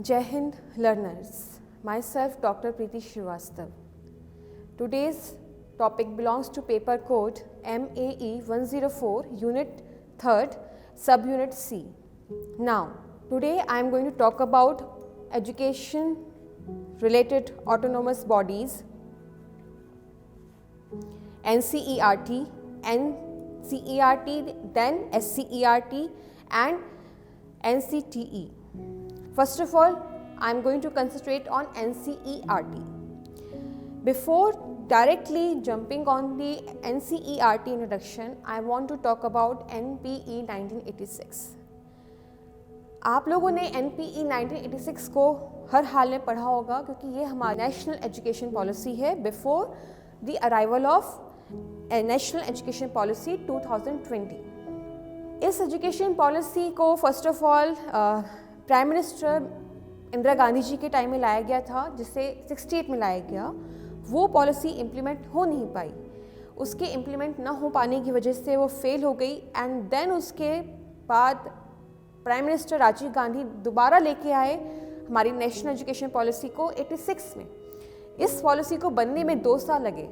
Jai Hind learners, myself Dr. Preeti Srivastav. Today's topic belongs to paper code MAE 104 unit 3rd subunit C. Now today I am going to talk about education related autonomous bodies, NCERT, then SCERT and NCTE. First of all, I am going to concentrate on NCERT. Before directly jumping on the NCERT introduction, I want to talk about NPE 1986. आप लोगों ने NPE 1986 को हर हाल में पढ़ा होगा क्योंकि ये हमारी नेशनल एजुकेशन पॉलिसी है before the arrival of national education policy 2020। इस एजुकेशन पॉलिसी को first of all prime minister Indira Gandhi ji के टाइम में लाया गया था, जिसे 68 में लाया गया। वो पॉलिसी इम्प्लीमेंट हो नहीं पाई, उसके इम्प्लीमेंट ना हो पाने की वजह से वो फेल हो गई। एंड देन उसके बाद प्राइम मिनिस्टर राजीव गांधी दोबारा लेके आए हमारी नेशनल एजुकेशन पॉलिसी को 86 में। इस पॉलिसी को बनने में 2 साल लगे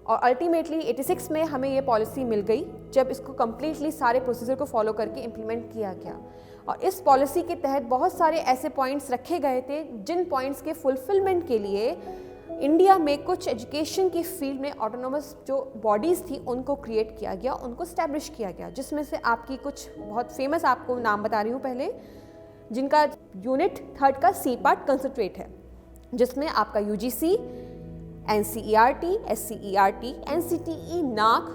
और अल्टीमेटली 86 में हमें ये पॉलिसी मिल गई, जब इसको कम्प्लीटली सारे प्रोसीजर को फॉलो करके इम्प्लीमेंट किया गया। और इस पॉलिसी के तहत बहुत सारे ऐसे पॉइंट्स रखे गए थे जिन पॉइंट्स के फुलफिलमेंट के लिए इंडिया में कुछ एजुकेशन की फील्ड में ऑटोनोमस जो बॉडीज़ थी उनको क्रिएट किया गया, उनको स्टैब्लिश किया गया, जिसमें से आपकी कुछ बहुत फेमस आपको नाम बता रही हूँ पहले, जिनका यूनिट 3rd का सी पार्ट कंसंट्रेट है, जिसमें आपका UGC, NCERT, SCERT, NCTE, NAAC,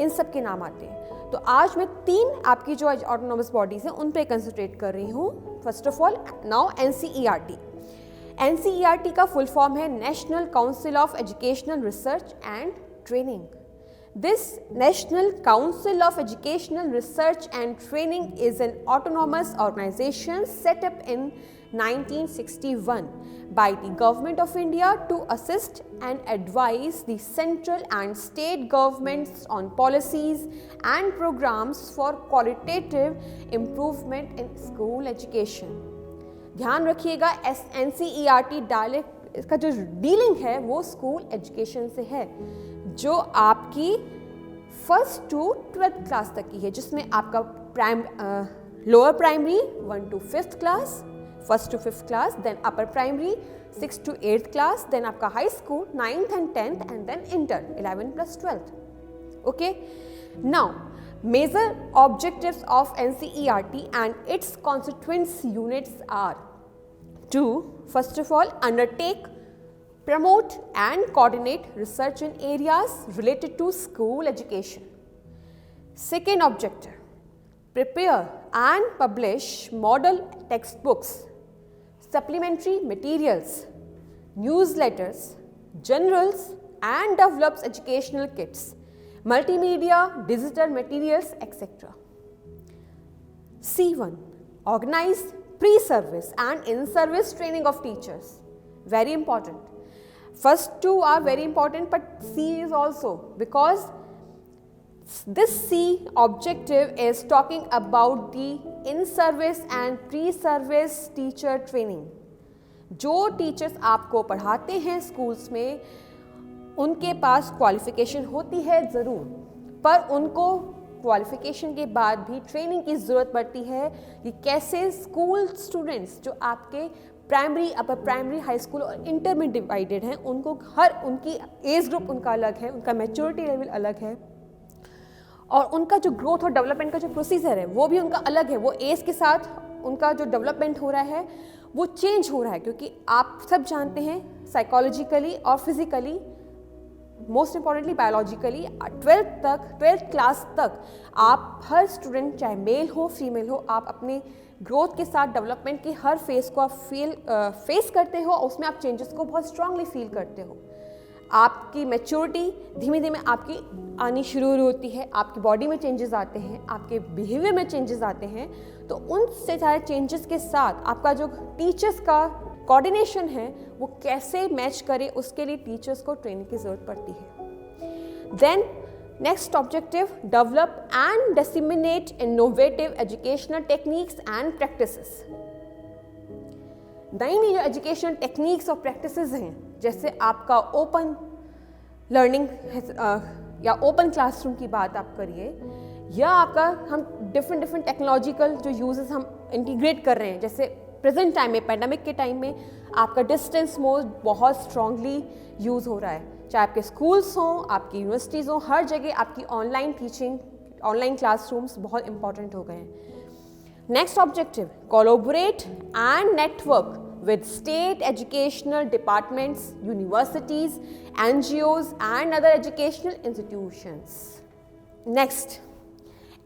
इन सब के नाम आते हैं। तो आज मैं 3 आपकी जो ऑटोनोमस बॉडीज़ हैं उन पे कंसंट्रेट कर रही हूँ। First of all now NCERT। NCERT का फुल फॉर्म है national council of educational research and training. This National Council of Educational Research and Training is an autonomous organization set up in 1961 by the Government of India to assist and advise the central and state governments on policies and programs for qualitative improvement in school education. ध्यान रखिएगा, NCERT direct इसका जो dealing है वो school education से है, जो आपकी 1st to 12th क्लास तक की है, जिसमें आपका lower primary 1 to 5th class, 1st to 5th class, then upper primary 6th to 8th class, then आपका high school 9th and 10th and then inter 11 plus 12th। Okay, now major objectives of NCERT and its constituent units are to, first of all, undertake, promote and coordinate research in areas related to school education. Second objective, prepare and publish model textbooks, supplementary materials, newsletters, journals and develops educational kits, multimedia, digital materials, etc. C1, organize pre-service and in-service training of teachers. Very important. First 2 are very important, but C is also, because this C objective is talking about the in-service and pre-service teacher training. जो teachers आपको पढ़ाते हैं schools में, उनके पास qualification होती है ज़रूर, पर उनको क्वालिफ़िकेशन के बाद भी ट्रेनिंग की ज़रूरत पड़ती है कि कैसे स्कूल स्टूडेंट्स जो आपके primary, upper primary, high school और इंटर में डिवाइडेड हैं, उनको उनकी एज ग्रुप उनका अलग है, उनका मैच्योरिटी लेवल अलग है और उनका जो ग्रोथ और डेवलपमेंट का जो प्रोसीजर है वो भी उनका अलग है। वो एज के साथ उनका जो डेवलपमेंट हो रहा है वो चेंज हो रहा है, क्योंकि आप सब जानते हैं साइकोलॉजिकली और physically, most importantly biologically 12th class तक आप हर स्टूडेंट, चाहे मेल हो फीमेल हो, आप अपने ग्रोथ के साथ डेवलपमेंट की हर फेस को आप फेस करते हो, उसमें आप चेंजेस को बहुत स्ट्रांगली फील करते हो। आपकी मैच्योरिटी धीमे धीमे आपकी आनी शुरू होती है, आपकी बॉडी में चेंजेस आते हैं, आपके बिहेवियर में चेंजेस आते हैं। तो उनसे सारे चेंजेस के साथ आपका जो टीचर्स का कोऑर्डिनेशन है वो कैसे मैच करे, उसके लिए टीचर्स को ट्रेनिंग की ज़रूरत पड़ती है। Then next objective, develop and disseminate innovative educational techniques and practices. नई नई जो एजुकेशन टेक्निक्स और प्रैक्टिसेस हैं, जैसे आपका ओपन लर्निंग या ओपन क्लासरूम की बात आप करिए, या आपका हम डिफरेंट टेक्नोलॉजिकल जो यूजेस हम इंटीग्रेट कर रहे हैं, जैसे प्रेजेंट टाइम में पैंडेमिक के टाइम में आपका डिस्टेंस मोड बहुत स्ट्रांगली यूज़ हो रहा है, चाहे आपके स्कूल्स हों, आपकी यूनिवर्सिटीज़ हों, हर जगह आपकी ऑनलाइन टीचिंग, ऑनलाइन क्लासरूम्स बहुत इंपॉर्टेंट हो गए हैं। Next objective, collaborate and network with state educational departments, universities, NGOs and other educational institutions. Next,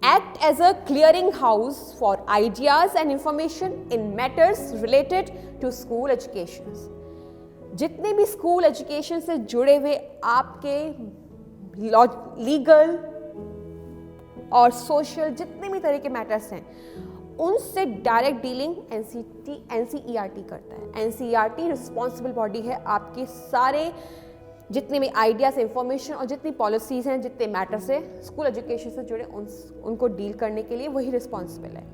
act as a clearing house for ideas and information in matters related to school education. जितने भी school education से जुड़े हुए आपके legal और social जितने भी तरह के मैटर्स हैं, उनसे डायरेक्ट डीलिंग एनसीईआरटी करता है। एनसीईआरटी रिस्पॉन्सिबल बॉडी है, आपके सारे जितने भी आइडियाज, इंफॉर्मेशन और जितनी पॉलिसीज़ हैं, जितने मैटर्स है स्कूल एजुकेशन से जुड़े, उनको डील करने के लिए वही रिस्पॉन्सिबल है।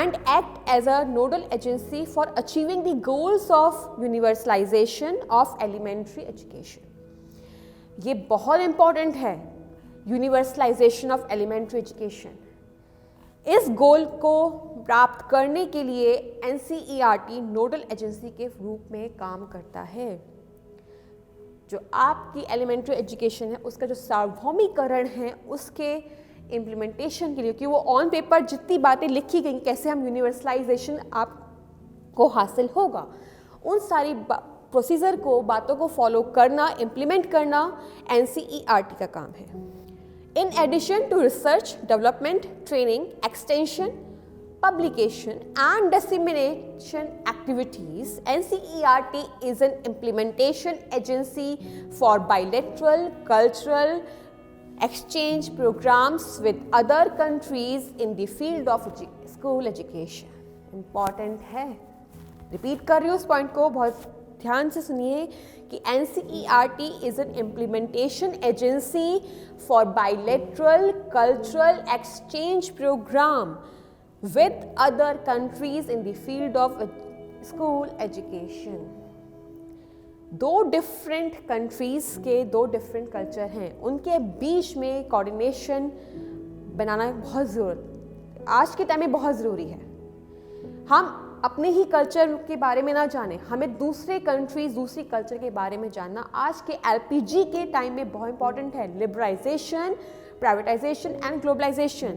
And act as a nodal agency for achieving the goals of universalisation of elementary education. ये बहुत इंपॉर्टेंट है, यूनिवर्सलाइजेशन ऑफ एलिमेंट्री एजुकेशन। इस गोल को प्राप्त करने के लिए एनसीईआरटी नोडल एजेंसी के रूप में काम करता है। जो आपकी एलिमेंट्री एजुकेशन है उसका जो सार्वभौमिकरण है, उसके इम्प्लीमेंटेशन के लिए, कि वो ऑन पेपर जितनी बातें लिखी गई कैसे हम यूनिवर्सलाइजेशन आपको हासिल होगा, उन सारी प्रोसीजर को, बातों को फॉलो करना, इम्प्लीमेंट करना एनसीईआरटी का काम है। In addition to research, development, training, extension, publication and dissemination activities, NCERT is an implementation agency for bilateral cultural exchange programs with other countries in the field of school education. Important है, repeat कर रही हूँ उस point को, बहुत ध्यान से सुनिए कि NCERT is an implementation agency for bilateral cultural exchange program with other countries in the field of school education. दो डिफरेंट कंट्रीज के दो डिफरेंट कल्चर हैं, उनके बीच में कोऑर्डिनेशन बनाना बहुत ज़रूरत, आज के टाइम में बहुत ज़रूरी है। हम अपने ही कल्चर के बारे में ना जाने, हमें दूसरे कंट्रीज, दूसरी कल्चर के बारे में जानना आज के एलपीजी के टाइम में बहुत इंपॉर्टेंट है। Liberalisation, privatisation and globalisation,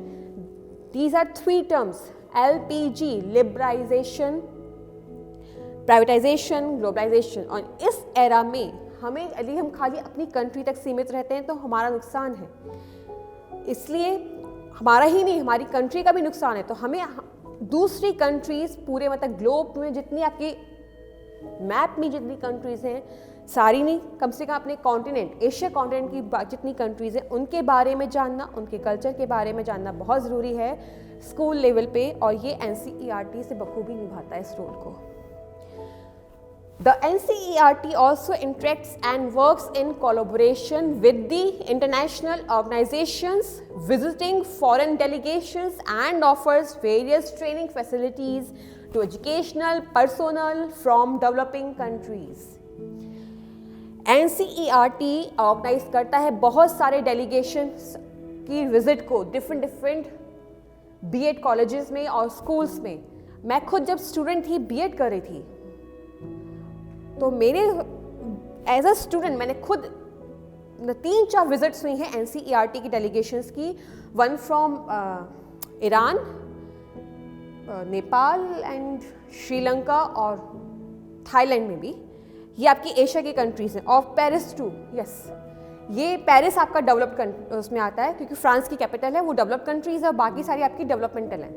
these are three terms. LPG, liberalisation, privatisation, globalisation. और इस एरा में हमें, यदि हम खाली अपनी कंट्री तक सीमित रहते हैं तो हमारा नुकसान है। इसलिए हमारा ही नहीं, हमारी कंट्री का भी नुकसान है। तो हमें दूसरी कंट्रीज़, पूरे मतलब ग्लोब में जितनी आपकी मैप में जितनी कंट्रीज़ हैं, सारी नहीं, कम से कम अपने कॉन्टिनेंट, एशिया कॉन्टिनेंट की जितनी कंट्रीज़ हैं उनके बारे में जानना, उनके कल्चर के बारे में जानना बहुत ज़रूरी है स्कूल लेवल पे, और ये एनसीईआरटी से बखूबी निभाता है इस रोल को। The NCERT also interacts and works in collaboration with the international organizations, visiting foreign delegations and offers various training facilities to educational personnel from developing countries. NCERT organise करता है बहुत सारे डेलीगेशंस की विजिट को different BEd colleges में और schools में। मैं खुद जब स्टूडेंट थी, बीएड कर रही थी, तो मेरे एज अ स्टूडेंट मैंने खुद 3-4 विजिट्स हुई हैं एनसीईआरटी की डेलीगेशंस की। One from Iran, Nepal and Sri Lanka और थाईलैंड में भी, ये आपकी एशिया की कंट्रीज हैं। और पेरिस टू, यस, ये पेरिस आपका डेवलप्ड उसमें आता है क्योंकि फ्रांस की कैपिटल है, वो डेवलप्ड कंट्रीज है और बाकी सारी आपकी डेवलपमेंटल हैं,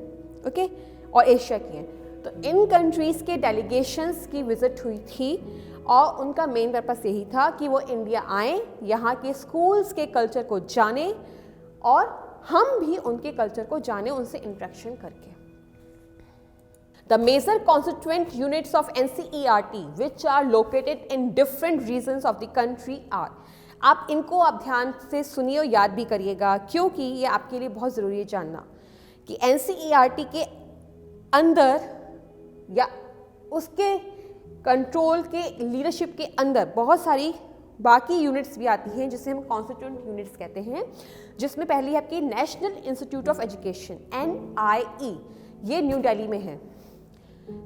ओके, और एशिया की हैं। तो इन कंट्रीज़ के डेलीगेशंस की विज़िट हुई थी और उनका मेन पर्पस यही था कि वो इंडिया आएँ, यहाँ के स्कूल्स के कल्चर को जाने और हम भी उनके कल्चर को जाने, उनसे इंटरेक्शन करके। The major constituent units of NCERT which are located in different regions of the country are, आप इनको आप ध्यान से सुनिए और याद भी करिएगा क्योंकि ये आपके लिए बहुत ज़रूरी है जानना कि NCERT के अंदर या उसके कंट्रोल के लीडरशिप के अंदर बहुत सारी बाकी यूनिट्स भी आती हैं जिसे हम कॉन्स्टिट्यूएंट यूनिट्स कहते हैं, जिसमें पहली है आपकी national institute of education NIE, ये न्यू दिल्ली में है।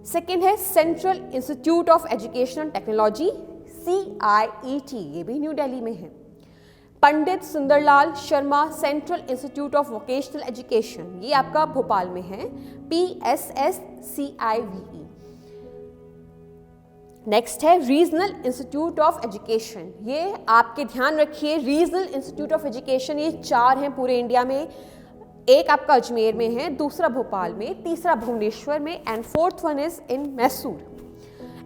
सेकेंड है central institute of education technology CIET, ये भी न्यू दिल्ली में है। Pandit Sundarlal Sharma central institute of vocational education, ये आपका भोपाल में है, PSSCIVE। नेक्स्ट है रीजनल इंस्टीट्यूट ऑफ एजुकेशन, ये आपके ध्यान रखिए, रीजनल इंस्टीट्यूट ऑफ एजुकेशन ये 4 हैं पूरे इंडिया में, एक आपका अजमेर में है, दूसरा भोपाल में, तीसरा भुवनेश्वर में, and fourth one is in Mysore,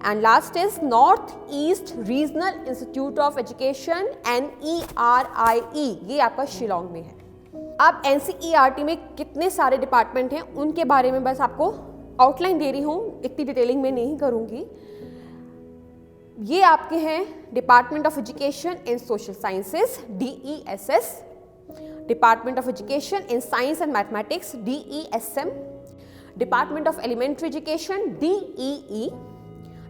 and last is north east regional institute of education NERIE, ये आपका शिलोंग में है। अब NCERT में कितने सारे डिपार्टमेंट हैं उनके बारे में बस आपको आउटलाइन दे रही हूँ, इतनी डिटेलिंग में नहीं करूँगी। ये आपके हैं department of education in social sciences DESS, department of education in science and mathematics DESM, department of elementary education DEE,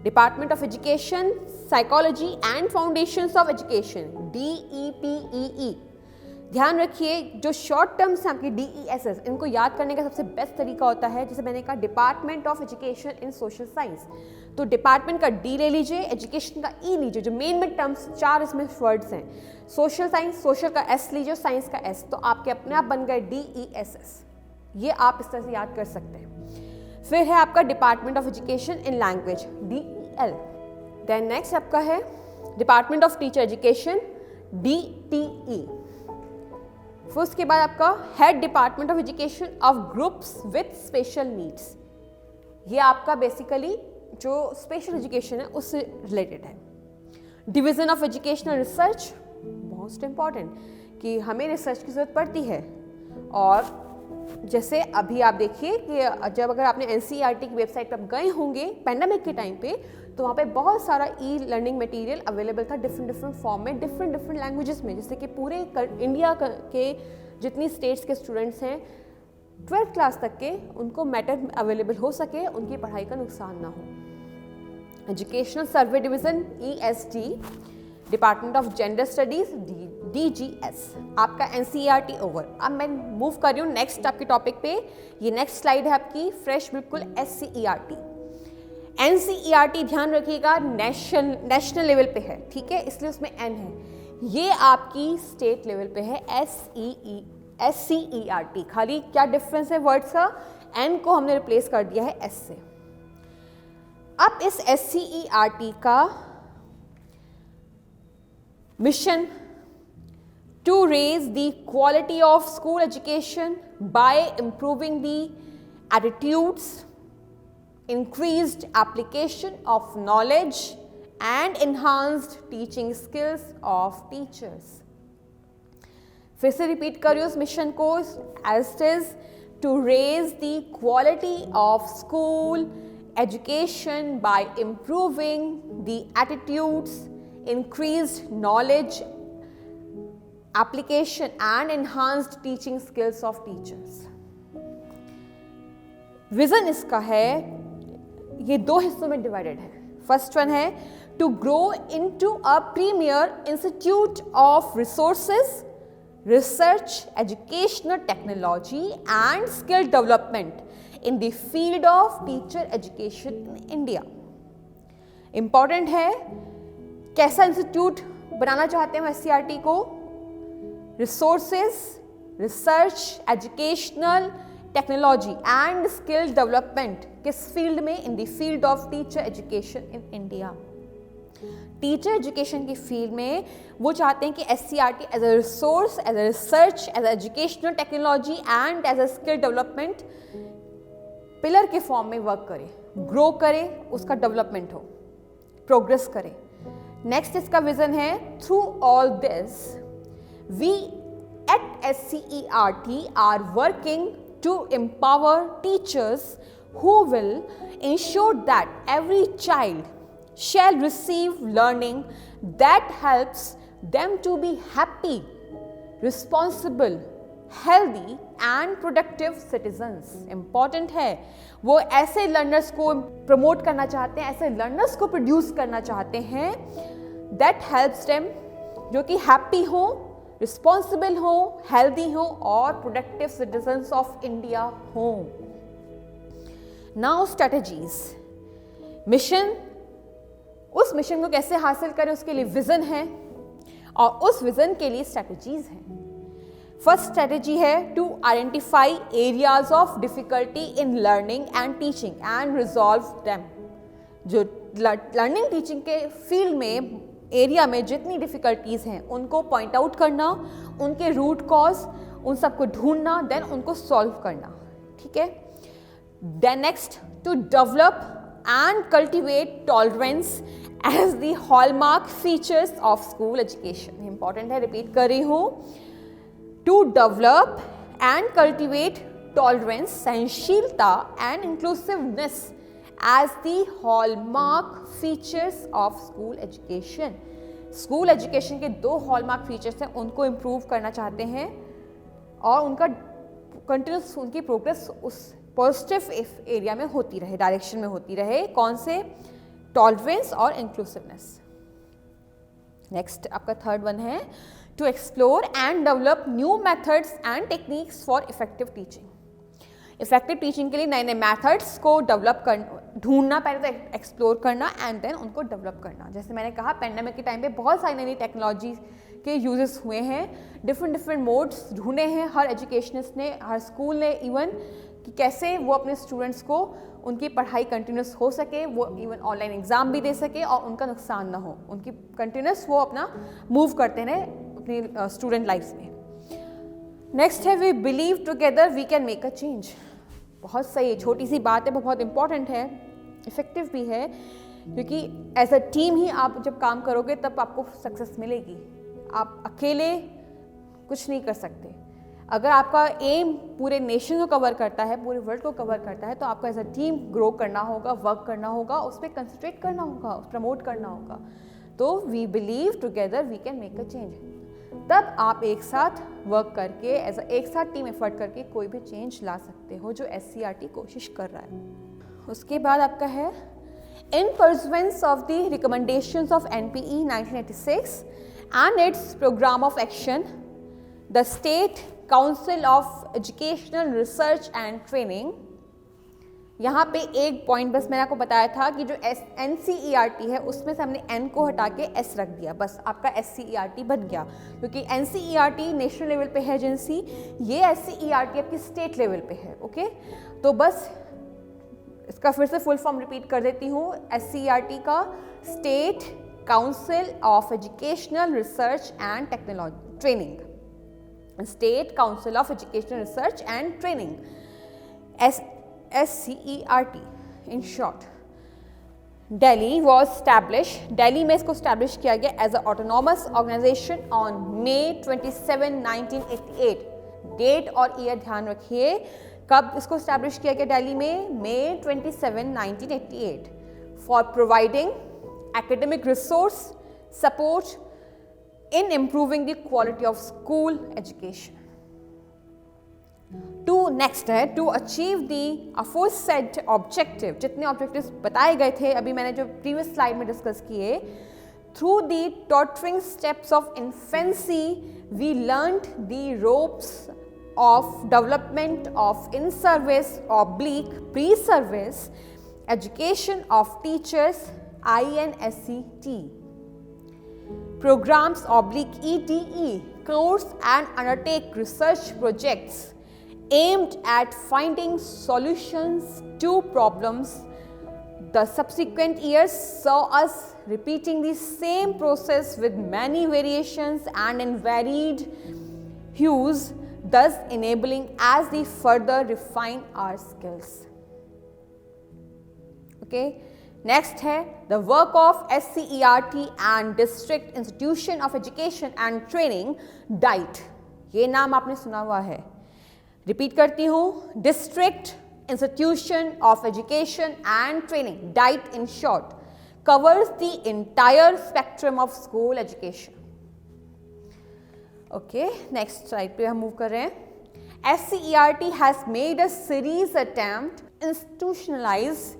department of education psychology and foundations of education DEPEE। ध्यान रखिए, जो शॉर्ट टर्म्स हैं आपकी DESS, इनको याद करने का सबसे बेस्ट तरीका होता है, जैसे मैंने कहा department of education in social science, तो डिपार्टमेंट का D ले लीजिए, एजुकेशन का E लीजिए, जो मेन में टर्म्स 4 इसमें वर्ड्स हैं, सोशल साइंस, सोशल का S लीजिए, साइंस का S, तो आपके अपने आप बन गए DESS। ये आप इस तरह से याद कर सकते हैं। फिर है आपका department of education in language DEL। Then next आपका है department of teacher education DTE। फिर उसके बाद आपका head department of education of groups with special needs, ये आपका बेसिकली जो स्पेशल एजुकेशन है उससे रिलेटेड है। Division of educational research, most important कि हमें रिसर्च की ज़रूरत पड़ती है, और जैसे अभी आप देखिए कि जब अगर आपने NCERT की वेबसाइट पर गए होंगे पैंडेमिक के टाइम पे, तो वहाँ पे बहुत सारा लर्निंग मटेरियल अवेलेबल था डिफरेंट फॉर्म में, डिफरेंट लैंग्वेजेस में, जिससे कि पूरे इंडिया के जितनी स्टेट्स के स्टूडेंट्स हैं 12th क्लास तक के, उनको मैटर अवेलेबल हो सके, उनकी पढ़ाई का नुकसान ना हो। Educational survey division ESD, department of gender studies DGS, आपका NCERT ओवर। अब मैं मूव कर रही हूँ नेक्स्ट आपके टॉपिक पे, ये नेक्स्ट स्लाइड है आपकी फ्रेश बिल्कुल SCERT। NCERT ध्यान रखिएगा नेशनल लेवल पे है, ठीक है, इसलिए उसमें N है। ये आपकी स्टेट लेवल पे है SCERT। खाली क्या डिफरेंस है वर्ड्स का, N को हमने रिप्लेस कर दिया है S से। अब इस SCERT का mission to raise the quality of school education by improving the attitudes, increased application of knowledge and enhanced teaching skills of teachers। फिर से रिपीट कर रही हूँ उस मिशन को, as it is to raise the quality of school education by improving the attitudes, increased knowledge, application and enhanced teaching skills of teachers। Vision इसका है, ये 2 हिस्सों में डिवाइडेड है। फर्स्ट वन है to grow into a premier institute of resources, research, educational technology and skill development in the field of teacher education in India. Important है, कैसा institute बनाना चाहते हैं SCERT को? Resources, research, educational technology and skill development, किस field में? In the field of teacher education in India. Teacher education की field में वो चाहते हैं कि SCERT as a resource, as a research, as a educational technology and as a skill development pillar के form में वर्क करे, ग्रो करे, उसका डेवलपमेंट हो, प्रोग्रेस करे। नेक्स्ट इसका विजन है, through all this we at SCERT are working to empower teachers who will ensure that every child shall receive learning that helps them to be happy, responsible, healthy and productive citizens. Important है, वो ऐसे learners को promote करना चाहते हैं, ऐसे learners को produce करना चाहते हैं दैट हेल्प्स देम, जो कि हैप्पी हो, रिस्पॉन्सिबल हो, हेल्दी हो और प्रोडक्टिव सिटीजन्स ऑफ इंडिया हो। नाउ स्ट्रेटजीज, मिशन, उस मिशन को कैसे हासिल करें उसके लिए विजन है और उस विजन के लिए स्ट्रेटजीज हैं। फर्स्ट स्ट्रेटजी है to identify areas of difficulty in learning and teaching and resolve them. जो लर्निंग टीचिंग के फील्ड में एरिया में जितनी डिफिकल्टीज हैं उनको पॉइंट आउट करना, उनके रूट कॉज, उन सबको ढूंढना, देन उनको सॉल्व करना। ठीक है। Then next, to develop and cultivate tolerance as the hallmark features of school education। important है, रिपीट कर रही हूँ, to develop and cultivate tolerance, सहनशीलता and inclusiveness as the hallmark features of school education। School education के 2 hallmark features हैं, उनको improve करना चाहते हैं और उनका कंटिन्यूस उनकी प्रोग्रेस उस पॉजिटिव एरिया में होती रहे, डायरेक्शन में होती रहे। कौन से? टॉलरेंस और इंक्लूसिवनेस। नेक्स्ट आपका थर्ड वन है to explore and develop new methods and techniques for effective teaching. Effective teaching के लिए नए नए मेथड्स को डेवलप कर ढूंढना, पहले तो एक्सप्लोर करना एंड देन उनको डेवलप करना। जैसे मैंने कहा, पेंडेमिक के टाइम पे बहुत सारी नई नई टेक्नोलॉजी के यूजेस हुए हैं, डिफरेंट मोड्स ढूंढे हैं हर एजुकेशनिस्ट ने, हर स्कूल ने, इवन कि कैसे वो अपने स्टूडेंट्स को उनकी पढ़ाई कंटिन्यूस हो सके, वो इवन ऑनलाइन एग्ज़ाम भी दे सके और उनका नुकसान ना हो, उनकी कंटिन्यूस वो अपना मूव करते रहे अपनी स्टूडेंट लाइफ में। नेक्स्ट है we believe together we can make a change. बहुत सही है, छोटी सी बात है, बहुत इंपॉर्टेंट है, इफेक्टिव भी है, क्योंकि एज अ टीम ही आप जब काम करोगे तब आपको सक्सेस मिलेगी। आप अकेले कुछ नहीं कर सकते। अगर आपका एम पूरे नेशन को कवर करता है, पूरे वर्ल्ड को कवर करता है, तो आपको एज अ टीम ग्रो करना होगा, वर्क करना होगा, उस पर कंसंट्रेट करना होगा, प्रमोट करना होगा। तो we believe together we can make a change. तब आप एक साथ वर्क करके, एज एक साथ टीम एफर्ट करके कोई भी चेंज ला सकते हो, जो SCERT कोशिश कर रहा है। उसके बाद आपका है इन pursuance of the recommendations of NPE 1986 and its program of action, the State Council of Educational Research and Training। यहाँ पे एक पॉइंट बस मैंने आपको बताया था कि जो NCERT है उसमें से हमने N को हटा के S रख दिया, बस आपका SCERT बन गया, क्योंकि NCERT नेशनल लेवल पे है एजेंसी, ये SCERT आपकी स्टेट लेवल पे है। ओके, तो बस इसका फिर से फुल फॉर्म रिपीट कर देती हूँ। SCERT का state council of educational research and technology training, State Council of Educational Research and Training, SCERT in short। Delhi was established, Delhi में इसको establish किया गया as a autonomous organization on May 27, 1988। Date और year ध्यान रखिए, कब इसको establish किया गया दिल्ली में? May 27, 1988 for providing academic resource support in improving the quality of school education। To next है to achieve the aforesaid objective, जितने objectives बताए गए थे अभी मैंने जो previous slide में discuss किए, through the tottering steps of infancy we learned the ropes of development of in-service oblique pre-service education of teachers INSET programs oblique ETE course and undertake research projects aimed at finding solutions to problems. The subsequent years saw us repeating the same process with many variations and in varied hues, thus enabling as we further refine our skills। Okay, next है the work of SCERT and District Institution of Education and Training DITE। ये नाम आपने सुना हुआ है, repeat करती हूँ, District Institution of Education and Training DITE in short covers the entire spectrum of school education। Okay, next slide पे हम मूव कर रहे हैं। SCERT has made a series attempt to institutionalize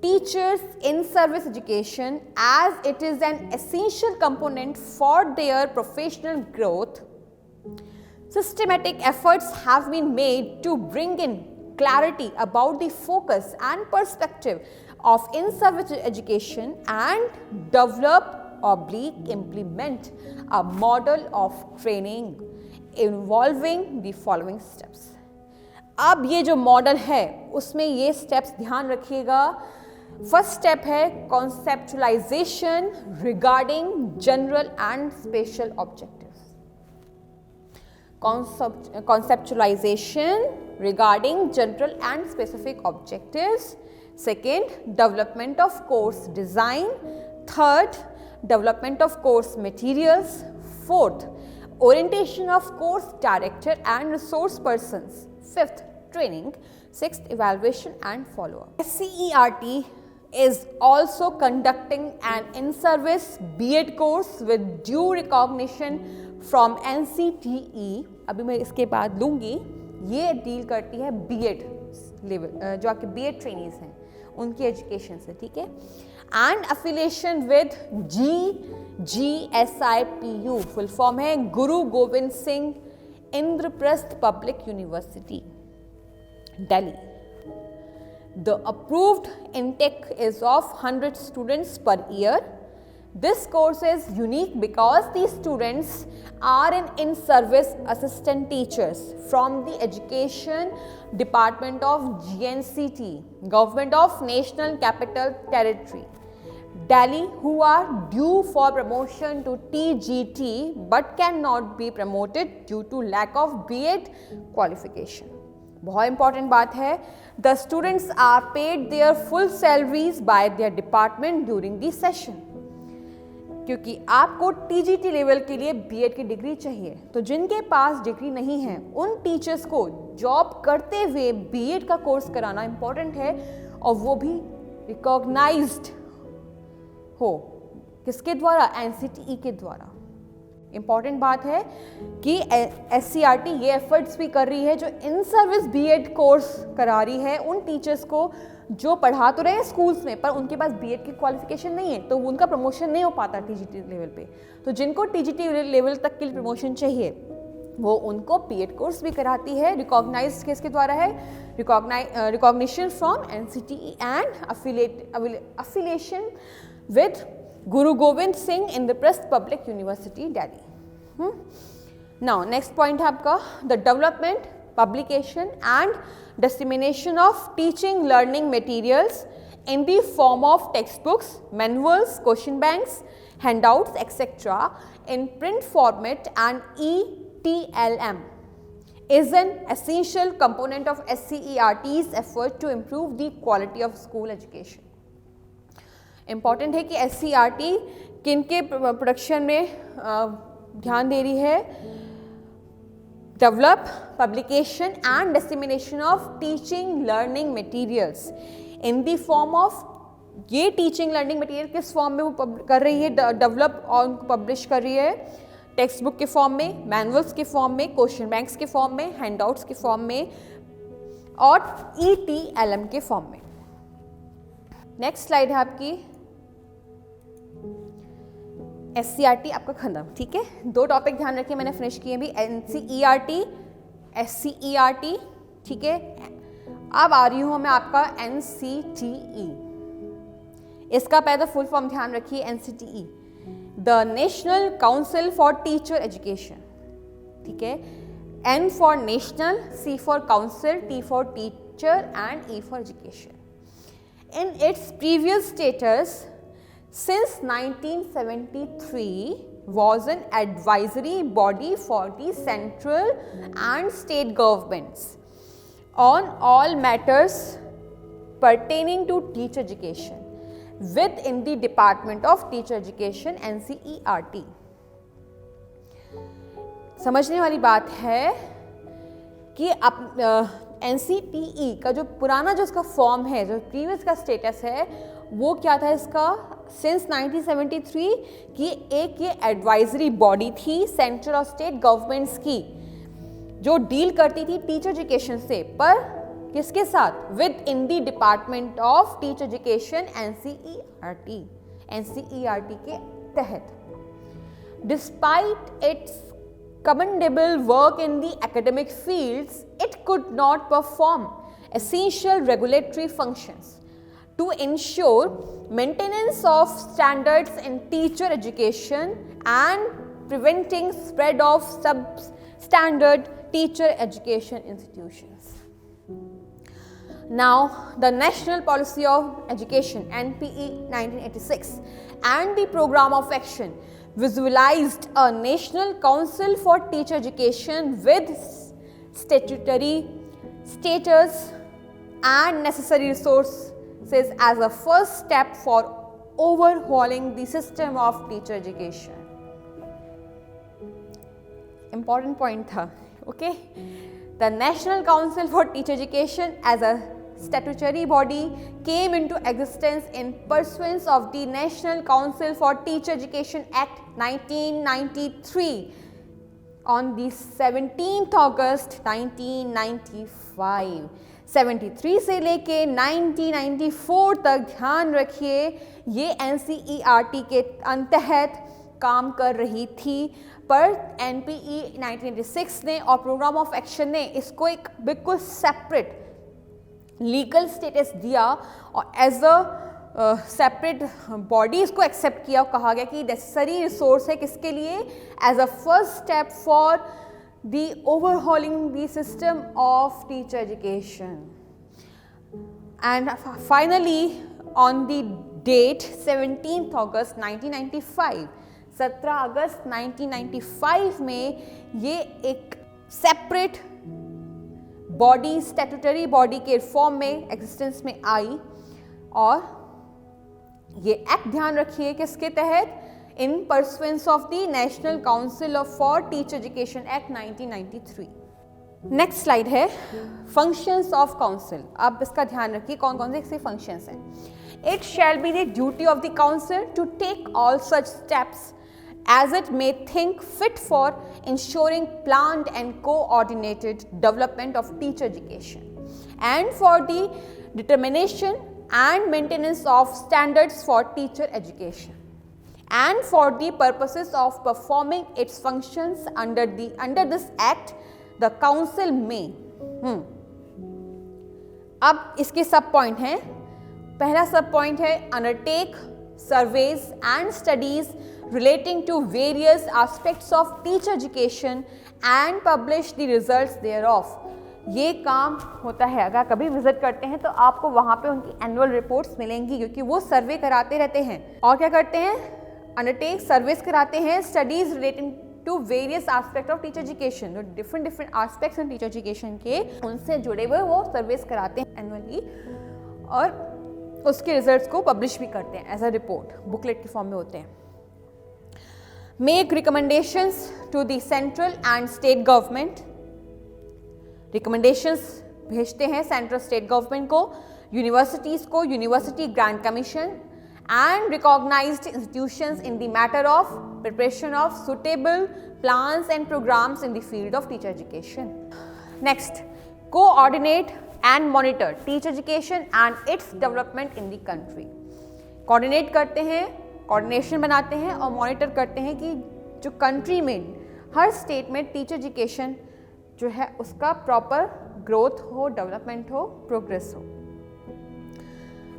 teachers in service education as it is an essential component for their professional growth. Systematic efforts have been made to bring in clarity about the focus and perspective of in-service education and develop/implement a model of training involving the following steps. अब ये जो model है उसमें ये steps ध्यान रखिएगा. First step है conceptualisation regarding general and special objectives. Conceptualization regarding general and specific objectives. Second, development of course design. Third, development of course materials. Fourth, orientation of course director and resource persons. Fifth, training. Sixth, evaluation and follow-up. SCERT is also conducting an in-service B.Ed course with due recognition from NCTE. अभी मैं इसके बाद लूँगी. ये deal करती है B.Ed level, जो आपके B.Ed ट्रेनीज हैं उनकी एजुकेशन से, ठीक है. And affiliation with GGSIPU, full form है गुरु Govind Singh Indraprastha public university, Delhi. The approved intake is of 100 students per year. This course is unique because these students are in-service assistant teachers from the Education Department of GNCT, Government of National Capital Territory, Delhi, who are due for promotion to TGT but cannot be promoted due to lack of B.Ed qualification. बहुत important बात है. The students are paid their full salaries by their department during the session. क्योंकि आपको TGT level के लिए BEd की degree चाहिए, तो जिनके पास डिग्री नहीं है उन टीचर्स को जॉब करते हुए बीएड का कोर्स कराना इंपॉर्टेंट है, और वो भी रिकॉग्नाइज्ड हो. किसके द्वारा? एनसीटीई के द्वारा. इम्पॉर्टेंट बात है कि SCERT ये एफर्ट्स भी कर रही है जो इन सर्विस बीएड कोर्स करा रही है उन टीचर्स को जो पढ़ा तो रहे हैं स्कूल्स में पर उनके पास बीएड की क्वालिफिकेशन नहीं है, तो उनका प्रमोशन नहीं हो पाता टीजीटी लेवल पे. तो जिनको टीजीटी लेवल तक के लिए प्रमोशन चाहिए वो उनको बीएड कोर्स भी कराती है. रिकॉग्नाइज्ड किसके द्वारा है? Recognition from NCTE and affiliation with Guru Gobind Singh Indraprasth Public University, Delhi. Now next point है आपका the development, publication and dissemination of teaching learning materials in the form of textbooks, manuals, question banks, handouts, etc. in print format and ETLM is an essential component of SCERT's effort to improve the quality of school education. Important है कि SCERT किनके production में ध्यान दे रही है? Develop, publication and dissemination of teaching learning materials in the form of. ये teaching learning material किस form में वो कर रही है? डेवलप और उनको पब्लिश कर रही है टेक्स्ट बुक के फॉर्म में, मैनुअल्स के फॉर्म में, क्वेश्चन बैंक्स के फॉर्म में, हैंडआउट्स के फॉर्म में और ETLM के फॉर्म में. नेक्स्ट स्लाइड है आपकी SCERT आपका खत्म, ठीक है. 2 टॉपिक ध्यान रखिए, मैंने फिनिश किए भी, NCERT, SCERT, ठीक है. अब आ रही हूँ मैं आपका NCTE. इसका पहले फुल फॉर्म ध्यान रखिए. NCTE, the national council for teacher education, ठीक है. N for national, C for council, T for teacher and E for education. In its previous status since 1973 was an advisory body for the central and state governments on all matters pertaining to teacher education within the Department of Teacher Education NCERT. समझने वाली बात है कि NCTE का जो पुराना जो इसका फॉर्म है, जो प्रीवियस का स्टेटस है, वो क्या था इसका? सिंस 1973 की एक ये एडवाइजरी बॉडी थी सेंट्रल और स्टेट गवर्नमेंट्स की, जो डील करती थी टीचर एजुकेशन से, पर किसके साथ? With in the department of teacher education NCERT के तहत. Despite it's commendable work in the academic fields, it could not perform essential regulatory functions to ensure maintenance of standards in teacher education and preventing spread of substandard teacher education institutions. Now, the National Policy of Education (NPE) 1986 and the Program of Action visualized a National Council for Teacher Education with statutory status and necessary resources as a first step for overhauling the system of teacher education. Important point tha, okay? The National Council for Teacher Education as a statutory body came into existence in pursuance of the National Council for Teacher Education Act 1993 on the 17th August 1995. 73 से लेके 1994 तक ध्यान रखिए ये NCERT के अंतर्गत काम कर रही थी, पर एनपीई 1986 ने और प्रोग्राम ऑफ एक्शन ने इसको एक बिल्कुल सेपरेट लीगल स्टेटस दिया और एज अ सेपरेट बॉडी इसको एक्सेप्ट किया और कहा गया कि नेसेसरी रिसोर्स है किसके लिए? As a first step for the overhauling the system of teacher education. And finally on the date 17th August 1995, 17 अगस्त 1995 में ये एक सेपरेट बॉडी, स्टैट्यूटरी बॉडी के फॉर्म में एग्जिस्टेंस में आई. और ये एक्ट ध्यान रखिए किसके तहत? In pursuance of the national council for teacher education act 1993. Next slide है फंक्शंस ऑफ काउंसिल. अब इसका ध्यान रखिए कौन कौन से इसके फंक्शंस हैं. It shall be the duty of the council to take all such steps as it may think fit for ensuring planned and coordinated development of teacher education and for the determination and maintenance of standards for teacher education and for the purposes of performing its functions under this act the council may. अब इसके सब point हैं. पहला सब point है undertake surveys and studies relating to various aspects of teacher education and publish the results thereof. ये काम होता है. अगर कभी विजिट करते हैं तो आपको वहाँ पे उनकी एनुअल रिपोर्ट्स मिलेंगी क्योंकि वो सर्वे कराते रहते हैं. और क्या करते हैं? अंडरटेक सर्वेस कराते हैं, studies relating to various aspect of teacher education. जो डिफरेंट एस्पेक्ट्स हैं टीचर एजुकेशन के उनसे जुड़े हुए वो सर्वेस कराते हैं एनुअली और उसके रिजल्ट्स को पब्लिश भी करते हैं एज अ रिपोर्ट, बुकलेट के फॉर्म में होते हैं. Make recommendations to the central and state government. Recommendations भेजते हैं सेंट्रल स्टेट गवर्नमेंट को, यूनिवर्सिटीज़ को, university grant commission and recognized institutions in the matter of preparation of suitable plans and programs in the field of teacher education. Next, coordinate and monitor teacher education and its development in the country. Coordinate करते हैं, coordination बनाते हैं और monitor करते हैं कि जो country में हर स्टेट में टीचर एजुकेशन जो है उसका प्रॉपर ग्रोथ हो, डेवलपमेंट हो, प्रोग्रेस हो.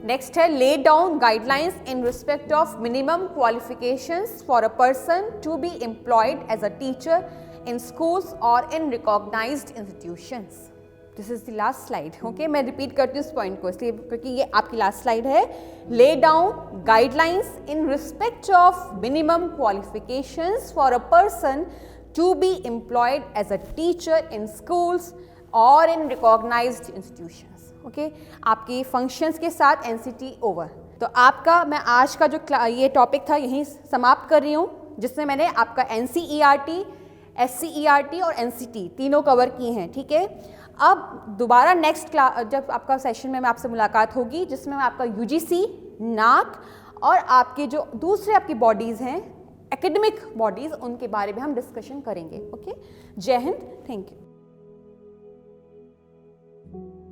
नेक्स्ट है lay down guidelines in respect of minimum qualifications for a person to be employed as a teacher in schools और in recognised institutions. This is the last slide. Okay, मैं repeat करती हूँ इस point को इसलिए क्योंकि ये आपकी लास्ट स्लाइड है. Lay down guidelines in respect of minimum qualifications for a person to be employed as a teacher in schools और इन रिकॉग्नाइज्ड इंस्टीट्यूशंस. ओके, आपकी फंक्शंस के साथ एनसीटी ओवर. तो आपका मैं आज का जो ये टॉपिक था यहीं समाप्त कर रही हूँ, जिसमें मैंने आपका एनसीईआरटी, एससीईआरटी और एनसीटी तीनों कवर की हैं. ठीक है, अब दोबारा नेक्स्ट क्लास जब आपका सेशन में आपसे मुलाकात होगी जिसमें मैं आपका यूजीसी, नाक और आपके जो दूसरे आपकी बॉडीज़ हैं एकेडमिक बॉडीज़ उनके बारे में हम डिस्कशन करेंगे. ओके, जय हिंद, थैंक यू. you.